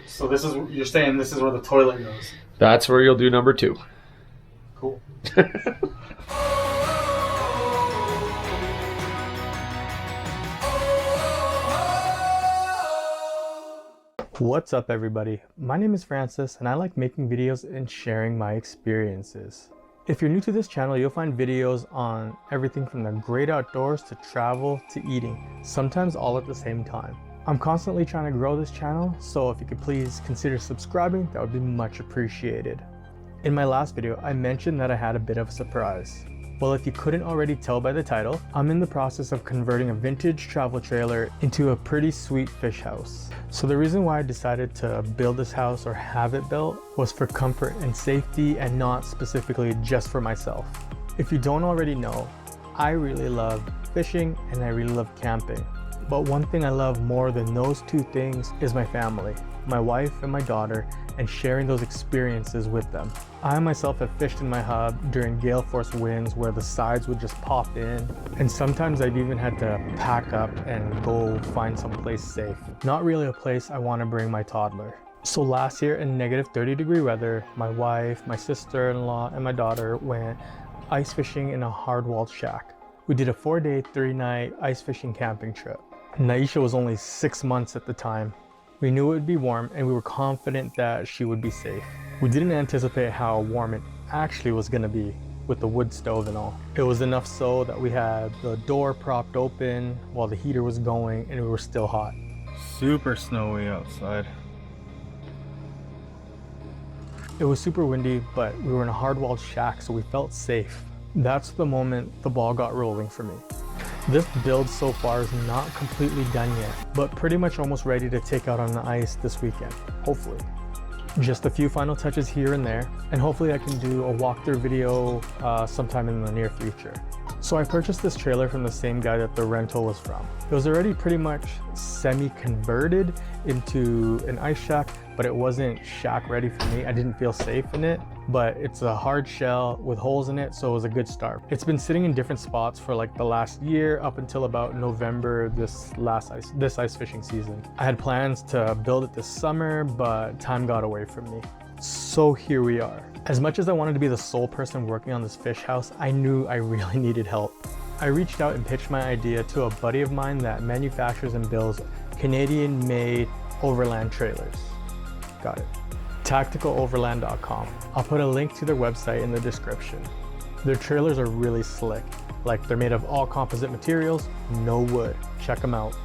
So you're saying this is where the toilet goes? That's where you'll do number 2. Cool. What's up everybody? My name is Francis and I like making videos and sharing my experiences. If you're new to this channel, you'll find videos on everything from the great outdoors to travel to eating, sometimes all at the same time. I'm constantly trying to grow this channel, so if you could please consider subscribing, that would be much appreciated. In my last video, I mentioned that I had a bit of a surprise. Well, if you couldn't already tell by the title, I'm in the process of converting a vintage travel trailer into a pretty sweet fish house. So the reason why I decided to build this house or have it built was for comfort and safety and not specifically just for myself. If you don't already know, I really love fishing and I really love camping. But one thing I love more than those two things is my family, my wife and my daughter, and sharing those experiences with them. I myself have fished in my hub during gale force winds where the sides would just pop in, and sometimes I've even had to pack up and go find some place safe. Not really a place I want to bring my toddler. So last year in negative 30-degree weather, my wife, my sister-in-law, and my daughter went ice fishing in a hard-walled shack. We did a 4-day, 3-night ice fishing camping trip. Naisha was only 6 months at the time. We knew it would be warm and we were confident that she would be safe. We didn't anticipate how warm it actually was going to be with the wood stove and all. It was enough so that we had the door propped open while the heater was going and we were still hot. Super snowy outside. It was super windy, but we were in a hard-walled shack, so we felt safe. That's the moment the ball got rolling for me. This build so far is not completely done yet, but pretty much almost ready to take out on the ice this weekend, hopefully. Just a few final touches here and there, and hopefully I can do a walkthrough video sometime in the near future. So I purchased this trailer from the same guy that the rental was from. It was already pretty much semi-converted into an ice shack, but it wasn't shack ready for me. I didn't feel safe in it, but it's a hard shell with holes in it, so it was a good start. It's been sitting in different spots for like the last year up until about November this ice fishing season. I had plans to build it this summer, but time got away from me. So here we are. As much as I wanted to be the sole person working on this fish house, I knew I really needed help. I reached out and pitched my idea to a buddy of mine that manufactures and builds Canadian-made overland trailers. Got it. TacticalOverland.com. I'll put a link to their website in the description. Their trailers are really slick. Like, they're made of all composite materials, no wood. Check them out.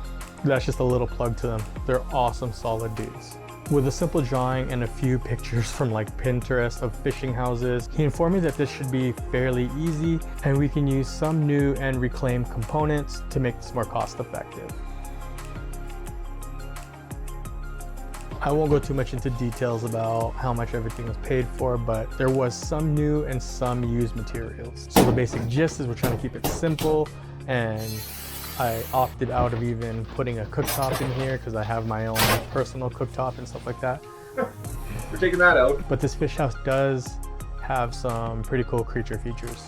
That's just a little plug to them. They're awesome, solid dudes. With a simple drawing and a few pictures from like Pinterest of fishing houses, he informed me that this should be fairly easy and we can use some new and reclaimed components to make this more cost effective. I won't go too much into details about how much everything was paid for, but there was some new and some used materials. So the basic gist is we're trying to keep it simple, and I opted out of even putting a cooktop in here because I have my own personal cooktop and stuff like that. We're taking that out. But this fish house does have some pretty cool creature features.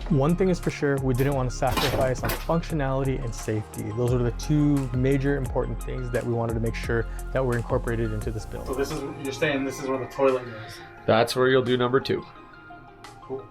One thing is for sure, we didn't want to sacrifice on functionality and safety. Those are the two major important things that we wanted to make sure that were incorporated into this build. So you're saying this is where the toilet goes? That's where you'll do number 2. Cool.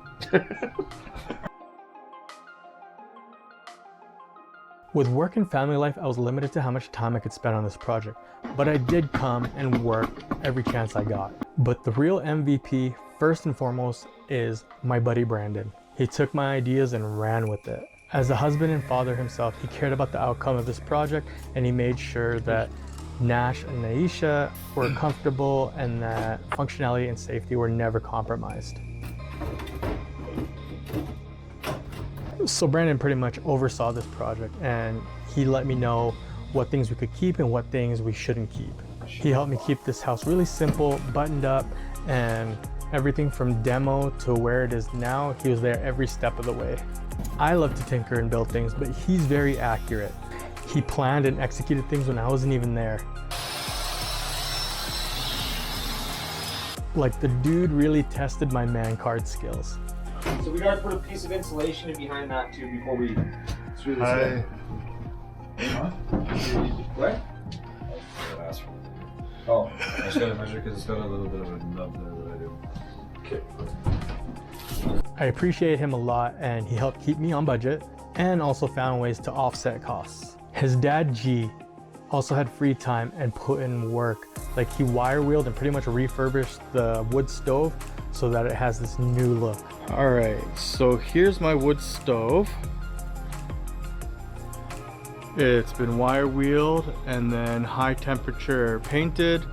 With work and family life, I was limited to how much time I could spend on this project, but I did come and work every chance I got. But the real MVP, first and foremost, is my buddy Brandon. He took my ideas and ran with it. As a husband and father himself, he cared about the outcome of this project, and he made sure that Nash and Naisha were comfortable and that functionality and safety were never compromised. So Brandon pretty much oversaw this project, and he let me know what things we could keep and what things we shouldn't keep. He helped me keep this house really simple, buttoned up, and everything from demo to where it is now, he was there every step of the way. I love to tinker and build things, but he's very accurate. He planned and executed things when I wasn't even there. Like, the dude really tested my man card skills. So we gotta put a piece of insulation in behind that too before we screw this in. Huh? What? Oh. I just gotta measure because it's got a little bit of a nub there that I do. Okay. I appreciate him a lot, and he helped keep me on budget and also found ways to offset costs. His dad G also had free time and put in work. Like, he wire wheeled and pretty much refurbished the wood stove so that it has this new look. All right, so here's my wood stove. It's been wire wheeled and then high temperature painted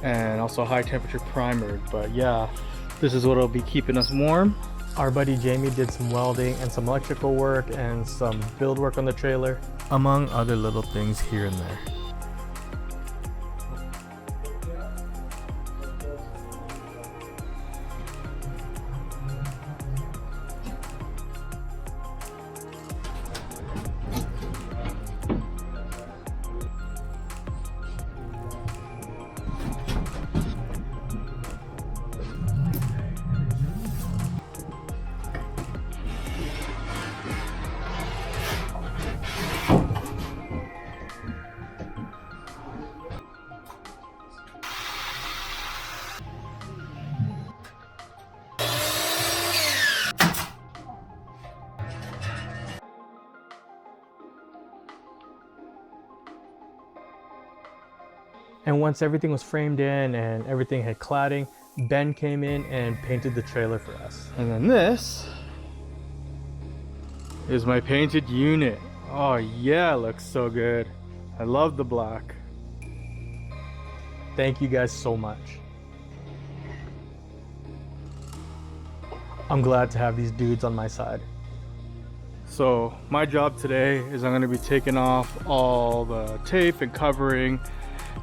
and also high temperature primered. But yeah, this is what'll be keeping us warm. Our buddy Jamie did some welding and some electrical work and some build work on the trailer, among other little things here and there. And once everything was framed in and everything had cladding, Ben came in and painted the trailer for us. And then this is my painted unit. Oh yeah, it looks so good. I love the black. Thank you guys so much. I'm glad to have these dudes on my side. So my job today is I'm going to be taking off all the tape and covering,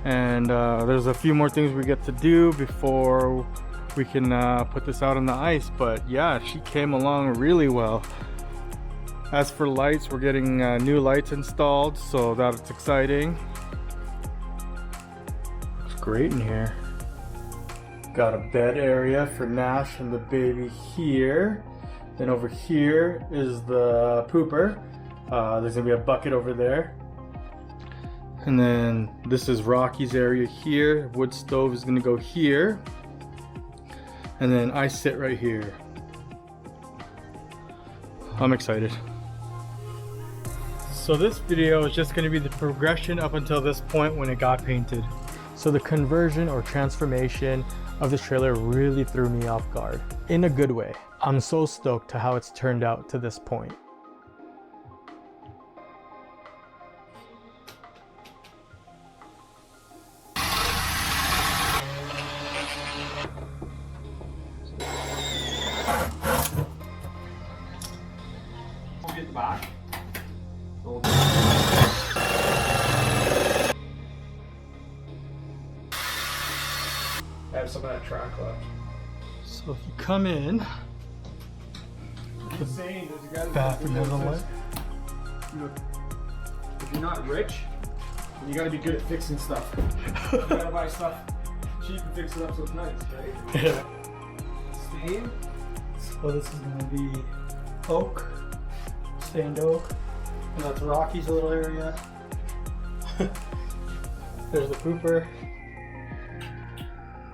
and there's a few more things we get to do before we can put this out on the ice. But yeah, she came along really well. As for lights, we're getting new lights installed, so that's exciting. It's great in here. Got a bed area for Nash and the baby here. Then over here is the pooper. There's gonna be a bucket over there. And then this is Rocky's area here. Wood stove is gonna go here. And then I sit right here. I'm excited. So this video is just gonna be the progression up until this point when it got painted. So the conversion or transformation of this trailer really threw me off guard, in a good way. I'm so stoked to how it's turned out to this point. Get the back. I have some of that track left. So if you come in, I'm saying, there's a guy bathroom has a light. If you're not rich, then you gotta be good at fixing stuff. You gotta buy stuff cheap and fix it up so it's nice, right? Yeah. Stain. So this is gonna be oak, stained oak, and that's Rocky's little area. There's the pooper.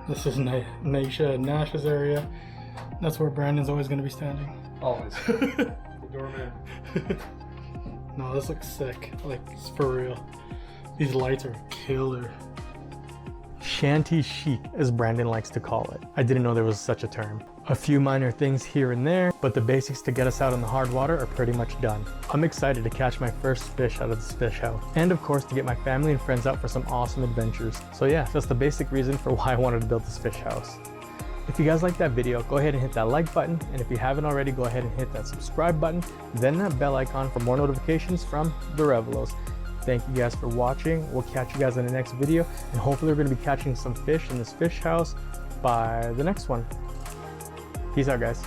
This is Naisha and Nash's area. That's where Brandon's always gonna be standing. Always. The doorman. No, this looks sick. Like, it's for real. These lights are killer. Shanty chic, as Brandon likes to call it. I didn't know there was such a term. A few minor things here and there, but the basics to get us out in the hard water are pretty much done. I'm excited to catch my first fish out of this fish house. And of course, to get my family and friends out for some awesome adventures. So yeah, that's the basic reason for why I wanted to build this fish house. If you guys like that video, go ahead and hit that like button. And if you haven't already, go ahead and hit that subscribe button, then that bell icon for more notifications from the Revalos. Thank you guys for watching. We'll catch you guys in the next video. And hopefully we're gonna be catching some fish in this fish house by the next one. Peace out, guys.